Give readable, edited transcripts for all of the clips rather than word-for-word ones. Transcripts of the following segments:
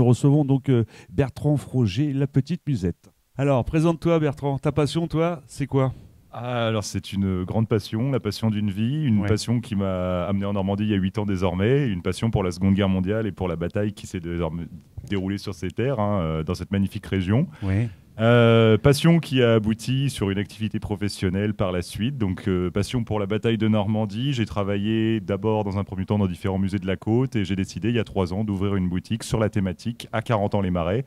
recevons donc Bertrand Froger, la petite musette. Alors, présente-toi Bertrand, ta passion, toi, c'est quoi? Alors c'est une grande passion, la passion d'une vie, une passion qui m'a amené en Normandie il y a 8 ans désormais, une passion pour la Seconde Guerre mondiale et pour la bataille qui s'est déroulée sur ces terres, dans cette magnifique région. Ouais. Passion qui a abouti sur une activité professionnelle par la suite. Donc passion pour la bataille de Normandie. J'ai travaillé d'abord dans un premier temps dans différents musées de la côte et j'ai décidé il y a 3 ans d'ouvrir une boutique sur la thématique à 40 ans les Marais.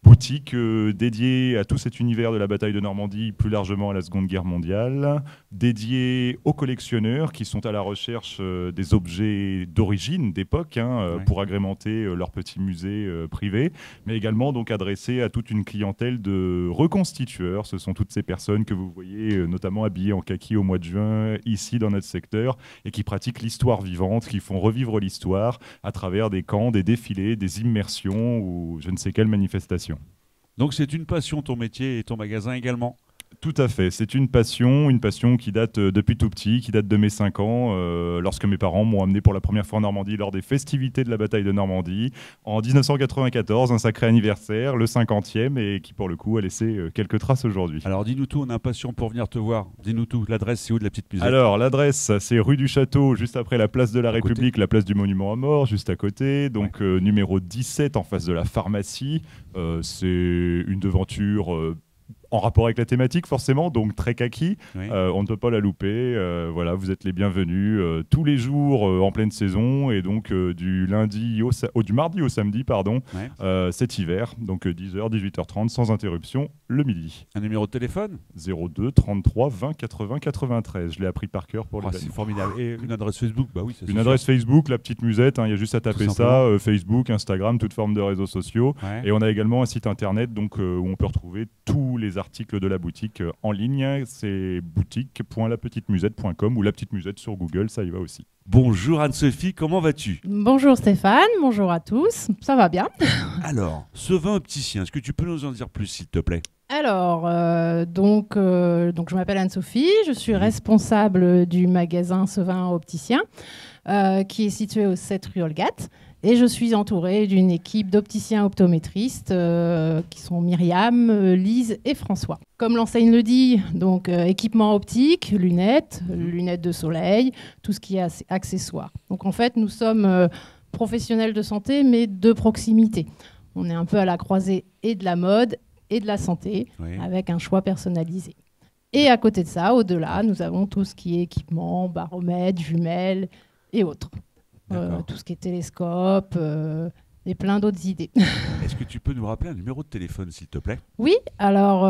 Boutique dédiée à tout cet univers de la bataille de Normandie, plus largement à la Seconde Guerre mondiale, dédiée aux collectionneurs qui sont à la recherche des objets d'origine, d'époque, pour agrémenter leur petit musée privé, mais également donc adressée à toute une clientèle de reconstitueurs. Ce sont toutes ces personnes que vous voyez notamment habillées en kaki au mois de juin, ici dans notre secteur, et qui pratiquent l'histoire vivante, qui font revivre l'histoire à travers des camps, des défilés, des immersions ou je ne sais quelle manifestation. Donc c'est une passion ton métier et ton magasin également? Tout à fait, c'est une passion qui date depuis tout petit, qui date de mes 5 ans, lorsque mes parents m'ont amené pour la première fois en Normandie lors des festivités de la bataille de Normandie, en 1994, un sacré anniversaire, le 50e, et qui pour le coup a laissé quelques traces aujourd'hui. Alors dis-nous tout, on est impatient pour venir te voir, dis-nous tout, l'adresse c'est où de la petite musette? Alors l'adresse c'est rue du Château, juste après la place de la République, la place du Monument à Mort, juste à côté, donc numéro 17 en face de la pharmacie, c'est une devanture en rapport avec la thématique forcément, donc très kaki, on ne peut pas la louper, voilà, vous êtes les bienvenus tous les jours en pleine saison et donc du mardi au samedi, pardon, cet hiver, donc 10h, 18h30 sans interruption le midi. Un numéro de téléphone? 02 33 20 80 93, je l'ai appris par cœur pour les c'est formidable. Et une adresse Facebook? Bah oui, une adresse Facebook, la petite musette, il y a juste à taper ça, Facebook, Instagram, toute forme de réseaux sociaux, et on a également un site internet donc, où on peut retrouver tous les articles de la boutique en ligne, c'est boutique.lapetitemusette.com ou la petite musette sur Google, ça y va aussi. Bonjour Anne-Sophie, comment vas-tu? Bonjour Stéphane, bonjour à tous, ça va bien. Alors, ce vin opticien, est-ce que tu peux nous en dire plus s'il te plaît? Alors, donc je m'appelle Anne-Sophie, je suis responsable du magasin Sevin Opticien qui est situé au 7 rue Olgat. Et je suis entourée d'une équipe d'opticiens optométristes qui sont Myriam, Lise et François. Comme l'enseigne le dit, donc équipement optique, lunettes de soleil, tout ce qui est accessoires. Donc en fait, nous sommes professionnels de santé, mais de proximité. On est un peu à la croisée et de la mode et de la santé, avec un choix personnalisé. Et à côté de ça, au-delà, nous avons tout ce qui est équipement, baromètres, jumelles et autres. Tout ce qui est télescope et plein d'autres idées. Est-ce que tu peux nous rappeler un numéro de téléphone, s'il te plaît? Oui, alors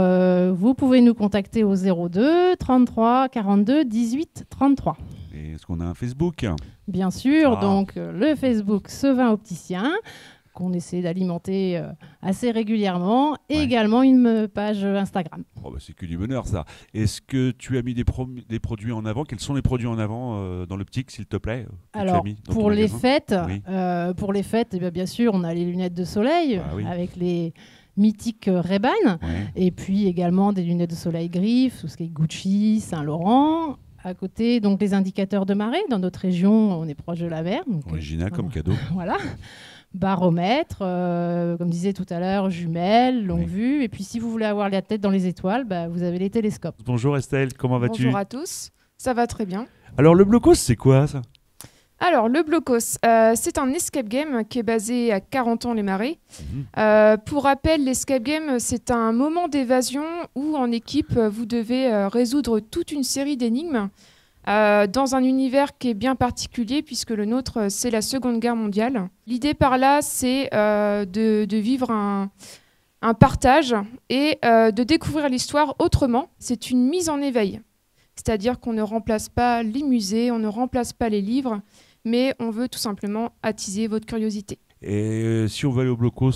vous pouvez nous contacter au 02 33 42 18 33. Et est-ce qu'on a un Facebook? Bien sûr, donc le Facebook Sevin Opticien, qu'on essaie d'alimenter assez régulièrement, et également une page Instagram. Oh bah c'est que du bonheur ça. Est-ce que tu as mis des produits en avant? Quels sont les produits en avant dans l'optique, s'il te plaît? Alors, pour les fêtes, bien sûr, on a les lunettes de soleil avec les mythiques Ray-Ban, et puis également des lunettes de soleil griffes, tout ce qui est Gucci, Saint-Laurent. À côté, donc les indicateurs de marée. Dans notre région, on est proche de la mer. Donc, original comme cadeau. Voilà. Baromètre, comme disait tout à l'heure, jumelles, longue vue. Et puis, si vous voulez avoir la tête dans les étoiles, vous avez les télescopes. Bonjour Estelle, comment vas-tu? Bonjour à tous, ça va très bien. Alors, le blocos, c'est quoi ça? Alors, le blocos, c'est un escape game qui est basé à 40 ans les Marais. Pour rappel, l'escape game, c'est un moment d'évasion où, en équipe, vous devez résoudre toute une série d'énigmes dans un univers qui est bien particulier, puisque le nôtre, c'est la Seconde Guerre mondiale. L'idée par là, c'est de vivre un partage et de découvrir l'histoire autrement. C'est une mise en éveil. C'est-à-dire qu'on ne remplace pas les musées, on ne remplace pas les livres, mais on veut tout simplement attiser votre curiosité. Et si on veut aller au blocos,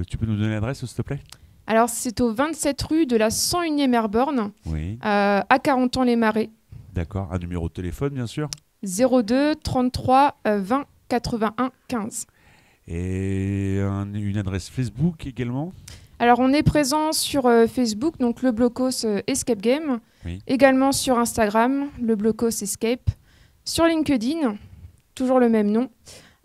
tu peux nous donner l'adresse, s'il te plaît? Alors, c'est au 27 rue de la 101e Airborne, à 40 ans les Marais. D'accord, un numéro de téléphone, bien sûr. 02 33 20 81 15. Et une adresse Facebook également? Alors, on est présent sur Facebook, donc le Blocos Escape Game. Également sur Instagram, le Blocos Escape. Sur LinkedIn, toujours le même nom.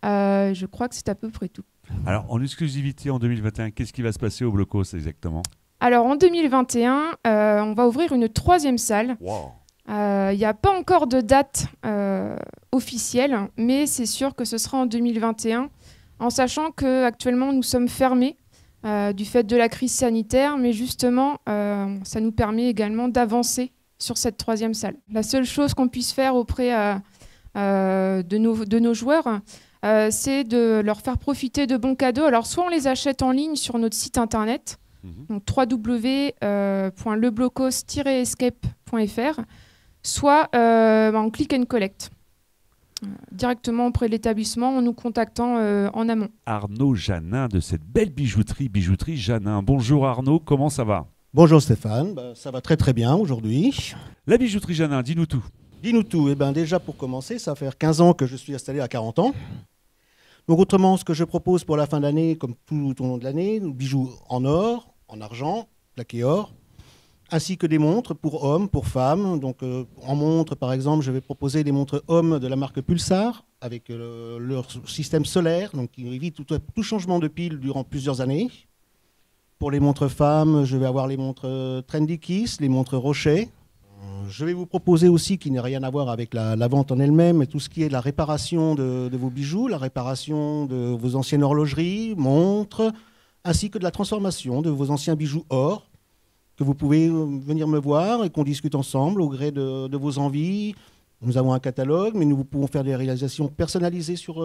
Je crois que c'est à peu près tout. Alors, en exclusivité en 2021, qu'est-ce qui va se passer au Blocos exactement? Alors en 2021, on va ouvrir une 3e salle. Wow. Il n'y a pas encore de date officielle, mais c'est sûr que ce sera en 2021, en sachant qu'actuellement nous sommes fermés du fait de la crise sanitaire, mais justement, ça nous permet également d'avancer sur cette 3e salle. La seule chose qu'on puisse faire auprès de nos joueurs, c'est de leur faire profiter de bons cadeaux. Alors soit on les achète en ligne sur notre site internet, donc www.leblocos-escape.fr, soit en click and collect, directement auprès de l'établissement en nous contactant en amont. Arnaud Janin de cette belle bijouterie Janin. Bonjour Arnaud, comment ça va? Bonjour Stéphane, ça va très très bien aujourd'hui. La bijouterie Janin, dis-nous tout. Dis-nous tout. Eh ben, déjà pour commencer, ça fait 15 ans que je suis installé à 40 ans. Donc autrement, ce que je propose pour la fin d'année, comme tout au long de l'année, bijoux en or, en argent, plaqué or, ainsi que des montres pour hommes, pour femmes. Donc en montre, par exemple, je vais proposer des montres hommes de la marque Pulsar, avec leur système solaire, donc qui évite tout changement de pile durant plusieurs années. Pour les montres femmes, je vais avoir les montres Trendy Kiss, les montres Rocher. Je vais vous proposer aussi, qui n'a rien à voir avec la vente en elle-même, mais tout ce qui est la réparation de vos bijoux, la réparation de vos anciennes horlogeries, montres, ainsi que de la transformation de vos anciens bijoux or, que vous pouvez venir me voir et qu'on discute ensemble au gré de vos envies. Nous avons un catalogue, mais nous pouvons faire des réalisations personnalisées sur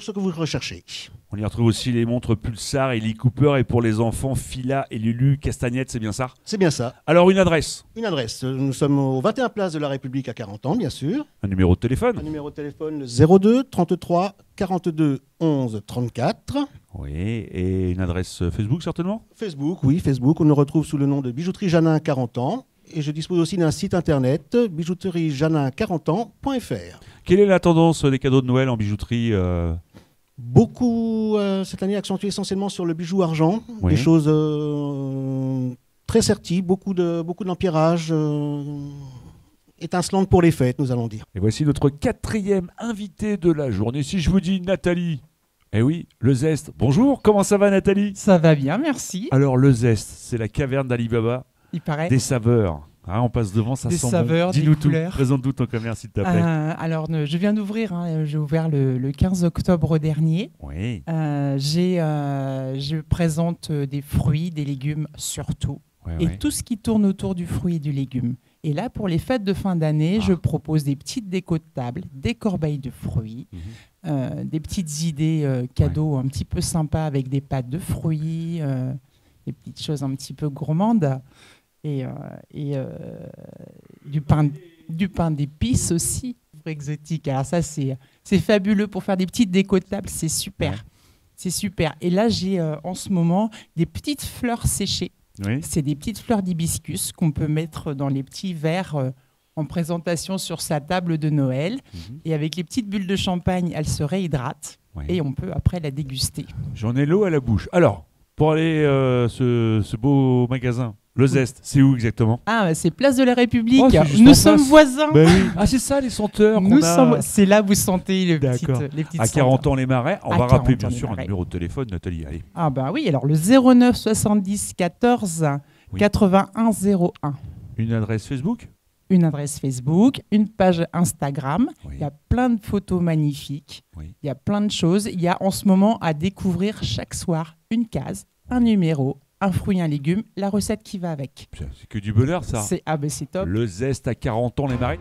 ce que vous recherchez. On y retrouve aussi les montres Pulsar et Lee Cooper, et pour les enfants, Fila et Lulu Castagnette, c'est bien ça? C'est bien ça. Alors une adresse? Une adresse. Nous sommes au 21 Place de la République à 40 ans, bien sûr. Un numéro de téléphone? Un numéro de téléphone, le 02 33 42 11 34. Oui, et une adresse Facebook certainement? Facebook, oui, Facebook. On nous retrouve sous le nom de Bijouterie Janin 40 ans. Et je dispose aussi d'un site internet, bijouteriejanin40ans.fr. Quelle est la tendance des cadeaux de Noël en bijouterie? Beaucoup, cette année, accentué essentiellement sur le bijou argent. Oui. Des choses très serties, beaucoup d'empierrage, étincelantes pour les fêtes, nous allons dire. Et voici notre 4e invité de la journée. Si je vous dis Nathalie, eh oui, le Zest. Bonjour, comment ça va Nathalie? Ça va bien, merci. Alors le Zest, c'est la caverne d'Ali Baba. Il paraît. Des saveurs. Hein, on passe devant, ça Des sent saveurs, bon. des Dis-nous tout. couleurs. Présente-nous ton commerce, s'il te plaît. Alors, je viens d'ouvrir. J'ai ouvert le 15 octobre dernier. Oui. Je présente des fruits, des légumes surtout. Ouais, Et ouais. tout ce qui tourne autour du fruit et du légume. Et là, pour les fêtes de fin d'année, je propose des petites décos de table, des corbeilles de fruits, des petites idées cadeaux un petit peu sympas avec des pâtes de fruits, des petites choses un petit peu gourmandes. Et du pain d'épices aussi, exotique. Alors ça, c'est fabuleux pour faire des petites décos de table, c'est super. Ouais. C'est super. Et là, j'ai en ce moment des petites fleurs séchées. Oui. C'est des petites fleurs d'hibiscus qu'on peut mettre dans les petits verres en présentation sur sa table de Noël. Et avec les petites bulles de champagne, elles se réhydratent. Ouais. Et on peut après la déguster. J'en ai l'eau à la bouche. Alors, pour aller ce beau magasin, le Zest, c'est où exactement? Ah, c'est Place de la République. Oh, c'est juste en Nous sommes face. voisins. Bah oui. Ah, c'est ça les senteurs qu'on a. C'est là où vous sentez les D'accord. petites À 40 ans les marais, on À va rappeler 40 bien ans, les sûr un marais. numéro de téléphone, Nathalie. Allez. Ah bah oui, alors le 09 70 14 Oui. 81 01. Une adresse Facebook? Une adresse Facebook, une page Instagram. Oui. Il y a plein de photos magnifiques. Oui. Il y a plein de choses. Il y a en ce moment à découvrir chaque soir une case, un numéro, un fruit, un légume, la recette qui va avec. C'est que du bonheur ça. C'est top. Le Zest à 40 ans les marais.